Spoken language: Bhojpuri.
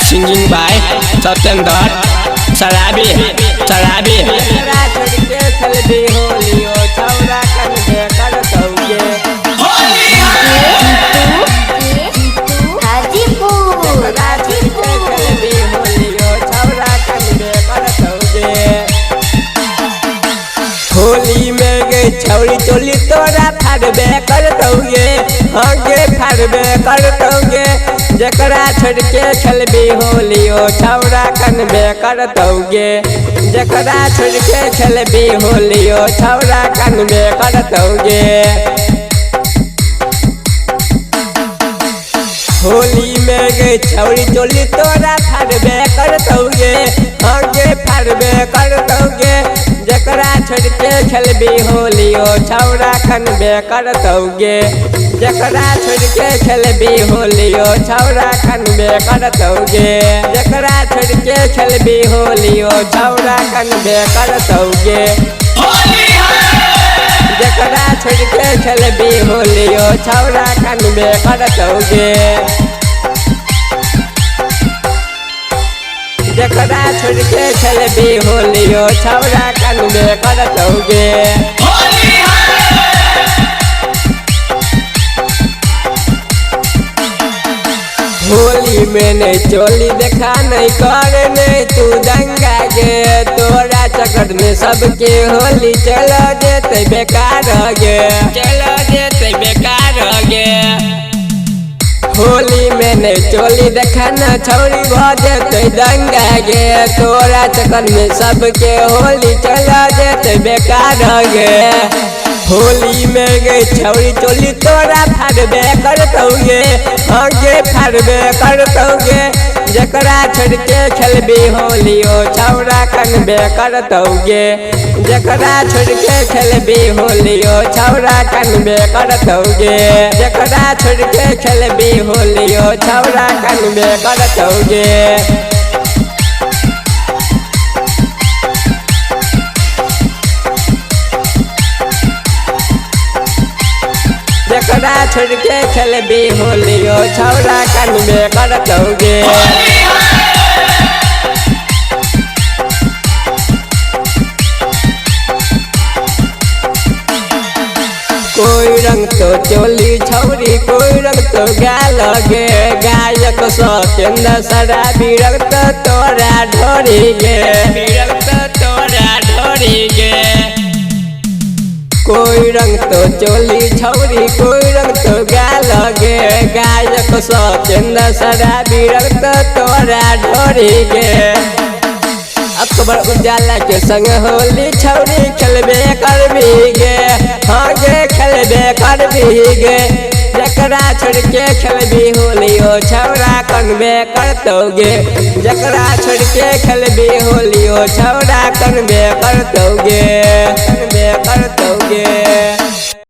सिंगिंग बाय सत्येंद्र शराबी शराबी। जकरा छोड़ के खेलबी होलियो छौरा कन्वे करतौगे। जकरा छोड़ के खेलबी होलियो छौरा कन्वे करतौगे। होली में गई छौरी चोली तोरा फाड़बे करतौगे। आगे फाड़बे करतौगे। जकरा छोड़ के खेलबी होलियो छौरा कन्वे करतौगे। जकरा छोड़ के खेलबी होलियो छौरा कन्वे करतौगे। होली में गई छौरी चोली तोरा फाड़बे करतौगे। आगे फाड़बे करतौगे। जकरा छोड़ के खेलबी होलियो छौरा कन्वे करतौगे। जकरा छोड़ के खेलबी होलियो छौरा कन्वे करतौगे। जकरा छोड़ के खेलबी होलियो छौरा कन्वे करतौगे। जकरा छोड़ के खेलबी होलियो छौरा कन्वे करतौगे। जकरा छोड़ के खेलबी होलियो छौरा कन्वे करतौगे। होली में नहीं चोली देखा नहीं कर नहीं तू दंगा गे। तोरा चक्कर में सबके होली चलो जेते बेकार गे। चलो जेते बेकार गे। होली में नहीं चोली देखा न छौरी भ जेते दंगा गे। तोरा चक्कर में सबके होली चलो जेते बेकार गे। होली में गई छौरी चोली तोरा फाड़बे करतौगे। आगे फाड़बे करतौगे। जकरा छोड़ के खेलबी होलियो छौरा कन्वे करतौगे। जकरा छोड़ के खेलबी होलियो छौरा कन्वे करतौगे। जकरा छोड़ के खेलबी होलियो छौरा कन्वे करतौगे। जकरा छोड़ के खेलबी होलियो छौरा कन्वे करतौगे। कोई रंग तो चोली छौरी कोई रंग तो गाल गे। गायक सत्येंद्र शराबी रंग तो तोरा ढोरी गे। रंग तो तोरा ढोरी गे। कोई रंग तो चोली छौरी कोई रंग तो गाल गे। गायक सत्येंद्र शराबी रंग तो तोरा ढोरी गे। अकबर उजाला के संग होली छौरी खेलबे करबी गे। हाँ गे खेलबे करबी गे। जकरा छोड़ के खेलबी होलियो छौरा कन्वे करतौगे। जकरा छोड़ के खेलबी होलियो छौरा कन्वे करतौगे। कन्वे करतौगे।